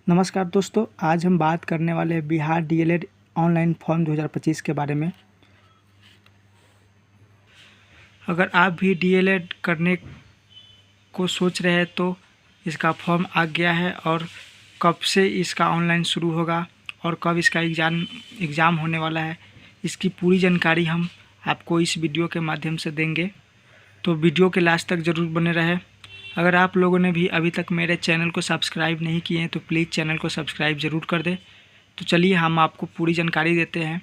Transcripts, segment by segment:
नमस्कार दोस्तों, आज हम बात करने वाले हैं बिहार डीएलएड ऑनलाइन फॉर्म 2025 के बारे में। अगर आप भी डीएलएड करने को सोच रहे हैं तो इसका फॉर्म आ गया है और कब से इसका ऑनलाइन शुरू होगा और कब इसका एग्ज़ाम होने वाला है, इसकी पूरी जानकारी हम आपको इस वीडियो के माध्यम से देंगे। तो वीडियो के लास्ट तक ज़रूर बने रहें। अगर आप लोगों ने भी अभी तक मेरे चैनल को सब्सक्राइब नहीं किए हैं तो प्लीज़ चैनल को सब्सक्राइब ज़रूर कर दें। तो चलिए हम आपको पूरी जानकारी देते हैं।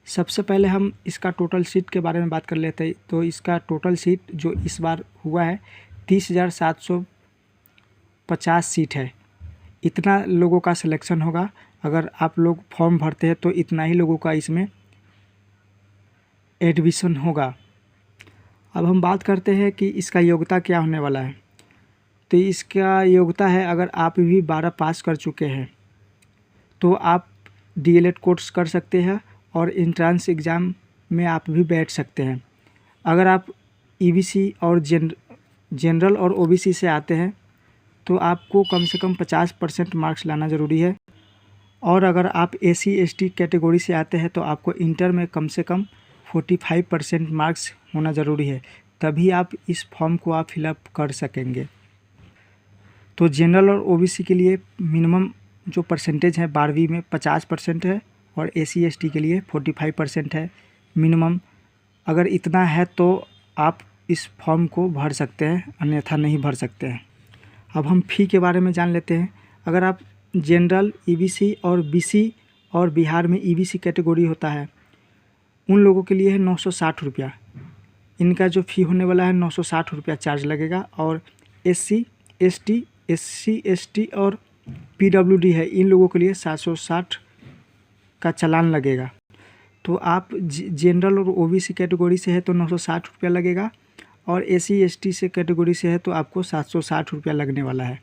सबसे पहले हम इसका टोटल सीट के बारे में बात कर लेते हैं। तो इसका टोटल सीट जो इस बार हुआ है 30,750 सीट है। इतना लोगों का सिलेक्शन होगा। अगर आप लोग फॉर्म भरते हैं तो इतना ही लोगों का इसमें एडमिशन होगा। अब हम बात करते हैं कि इसका योग्यता क्या होने वाला है। तो इसका योग्यता है, अगर आप भी 12 पास कर चुके हैं तो आप डीएलएड कोर्स कर सकते हैं और एंट्रेंस एग्ज़ाम में आप भी बैठ सकते हैं। अगर आप ईबीसी और जनरल और ओबीसी से आते हैं तो आपको कम से कम 50% मार्क्स लाना ज़रूरी है। और अगर आप एससी एसटी कैटेगरी से आते हैं तो आपको इंटर में कम से कम 45% मार्क्स होना ज़रूरी है, तभी आप इस फॉर्म को आप फिलअप कर सकेंगे। तो जनरल और ओबीसी के लिए मिनिमम जो परसेंटेज है 12वीं में 50% है और एससी एसटी के लिए 45% है मिनिमम। अगर इतना है तो आप इस फॉर्म को भर सकते हैं, अन्यथा नहीं भर सकते हैं। अब हम फ़ी के बारे में जान लेते हैं। अगर आप जनरल, ईबीसी और बीसी और बिहार में ईबीसी कैटेगरी होता है, उन लोगों के लिए है 960 रुपया। इनका जो फ़ी होने वाला है 960 रुपया चार्ज लगेगा। और एससी एसटी और पीडब्ल्यूडी है, इन लोगों के लिए 760 का चालान लगेगा। तो आप जनरल और ओबीसी कैटेगरी से है तो 960 रुपया लगेगा और एससी एसटी से कैटेगरी से है तो आपको 760 रुपया लगने वाला है।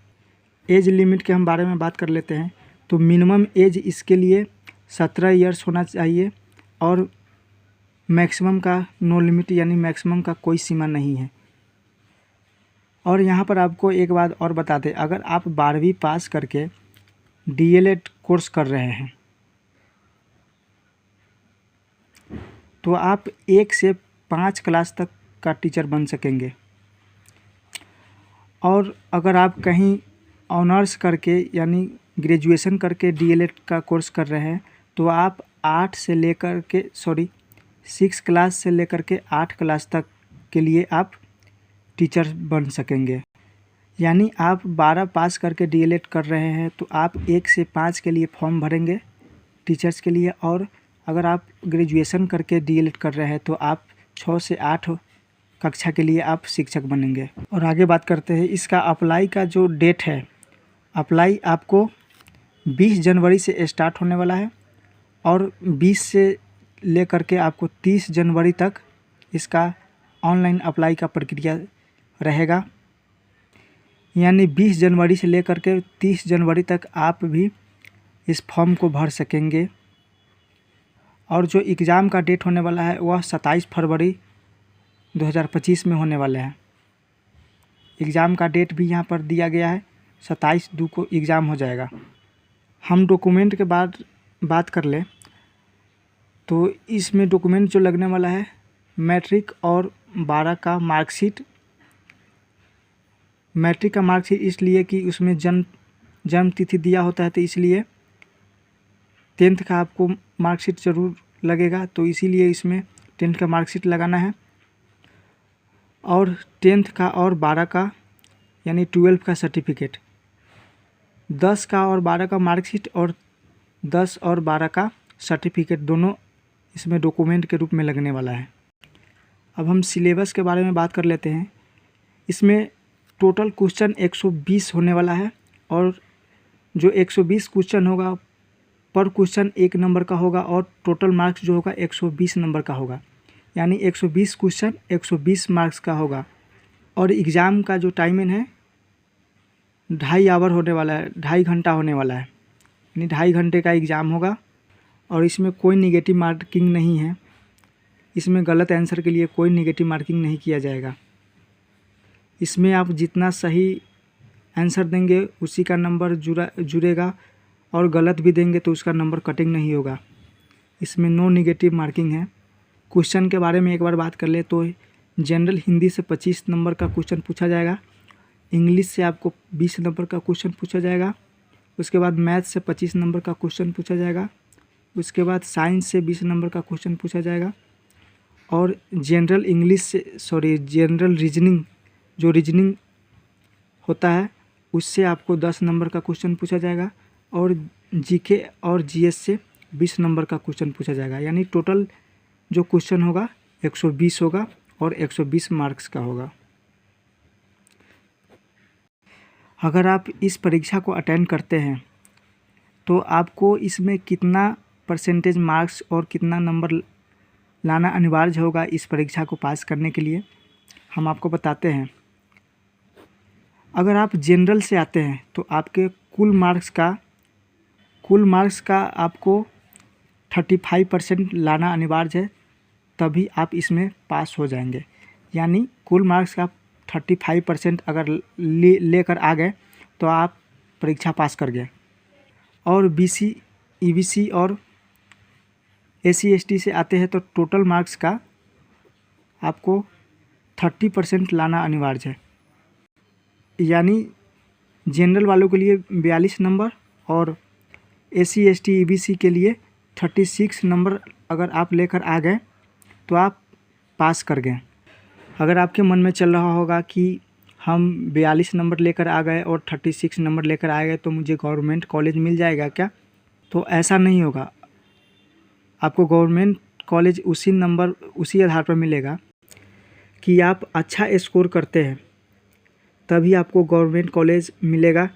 एज लिमिट के हम बारे में बात कर लेते हैं। तो मिनिमम एज इसके लिए 17 ईयर्स होना चाहिए और मैक्सिमम का नो लिमिट, यानी मैक्सिमम का कोई सीमा नहीं है। और यहाँ पर आपको एक बात और बता दें, अगर आप 12वीं पास करके डीएलएड कोर्स कर रहे हैं तो आप 1 से 5 क्लास तक का टीचर बन सकेंगे। और अगर आप कहीं ऑनर्स करके यानी ग्रेजुएशन करके डीएलएड का कोर्स कर रहे हैं तो आप 6 क्लास से लेकर के 8 क्लास तक के लिए आप टीचर बन सकेंगे। यानी आप 12 पास करके डीएलएड कर रहे हैं तो आप 1 से 5 के लिए फॉर्म भरेंगे टीचर्स के लिए। और अगर आप ग्रेजुएशन करके डीएलएड कर रहे हैं तो आप 6 से 8 कक्षा के लिए आप शिक्षक बनेंगे। और आगे बात करते हैं इसका अप्लाई का जो डेट है। अप्लाई आपको 20 जनवरी से स्टार्ट होने वाला है और 20 से लेकर के आपको 30 जनवरी तक इसका ऑनलाइन अप्लाई का प्रक्रिया रहेगा। यानी 20 जनवरी से लेकर के 30 जनवरी तक आप भी इस फॉर्म को भर सकेंगे। और जो एग्ज़ाम का डेट होने वाला है वह 27 फरवरी 2025 में होने वाला है। एग्ज़ाम का डेट भी यहाँ पर दिया गया है, 27/2 को एग्ज़ाम हो जाएगा। हम डॉक्यूमेंट के बाद बात कर लें तो इसमें डॉक्यूमेंट जो लगने वाला है मैट्रिक और 12 का मार्कशीट। मैट्रिक का मार्कशीट इसलिए कि उसमें जन्म तिथि दिया होता है, तो इसलिए 10th का आपको मार्कशीट ज़रूर लगेगा, तो इसीलिए इसमें 10th का मार्कशीट लगाना है। और 10th का और 12 का यानी 12 का सर्टिफिकेट, 10 का और 12 का मार्कशीट और 10 और 12 का सर्टिफिकेट दोनों इसमें डॉक्यूमेंट के रूप में लगने वाला है। अब हम सिलेबस के बारे में बात कर लेते हैं। इसमें टोटल क्वेश्चन 120 होने वाला है और जो 120 क्वेश्चन होगा पर क्वेश्चन 1 नंबर का होगा और टोटल मार्क्स जो होगा 120 नंबर का होगा। यानी 120 क्वेश्चन 120 मार्क्स का होगा। और एग्ज़ाम का जो टाइमिंग है 2.5 आवर होने वाला है, 2.5 घंटा होने वाला है, यानी 2.5 घंटे का एग्ज़ाम होगा। और इसमें कोई नेगेटिव मार्किंग नहीं है, इसमें गलत आंसर के लिए कोई नेगेटिव मार्किंग नहीं किया जाएगा। इसमें आप जितना सही आंसर देंगे उसी का नंबर जुड़ेगा, और गलत भी देंगे तो उसका नंबर कटिंग नहीं होगा। इसमें नो निगेटिव मार्किंग है। क्वेश्चन के बारे में एक बार बात कर ले तो जनरल हिंदी से 25 नंबर का क्वेश्चन पूछा जाएगा, इंग्लिश से आपको 20 नंबर का क्वेश्चन पूछा जाएगा, उसके बाद मैथ से 25 नंबर का क्वेश्चन पूछा जाएगा, उसके बाद साइंस से 20 नंबर का क्वेश्चन पूछा जाएगा, और जनरल रीजनिंग जो रीजनिंग होता है उससे आपको 10 नंबर का क्वेश्चन पूछा जाएगा, और जीके और जीएस से 20 नंबर का क्वेश्चन पूछा जाएगा। यानी टोटल जो क्वेश्चन होगा 120 होगा और 120 मार्क्स का होगा। अगर आप इस परीक्षा को अटेंड करते हैं तो आपको इसमें कितना परसेंटेज मार्क्स और कितना नंबर लाना अनिवार्य होगा इस परीक्षा को पास करने के लिए, हम आपको बताते हैं। अगर आप जनरल से आते हैं तो आपके कुल मार्क्स का आपको 35% लाना अनिवार्य है, तभी आप इसमें पास हो जाएंगे। यानी कुल मार्क्स का 35% अगर लेकर आ गए तो आप परीक्षा पास कर गए। और बीसी, ईबीसी और एससी एसटी से आते हैं तो टोटल मार्क्स का आपको 30% लाना अनिवार्य है। यानी जनरल वालों के लिए 42 नंबर और एससी एसटी ईबीसी के लिए 36 नंबर अगर आप लेकर आ गए तो आप पास कर गए। अगर आपके मन में चल रहा होगा कि हम 42 नंबर लेकर आ गए और 36 नंबर लेकर आ गए तो मुझे गवर्नमेंट कॉलेज मिल जाएगा क्या? तो ऐसा नहीं होगा। आपको गवर्नमेंट कॉलेज उसी आधार पर मिलेगा कि आप अच्छा स्कोर करते हैं, तभी आपको गवर्नमेंट कॉलेज मिलेगा।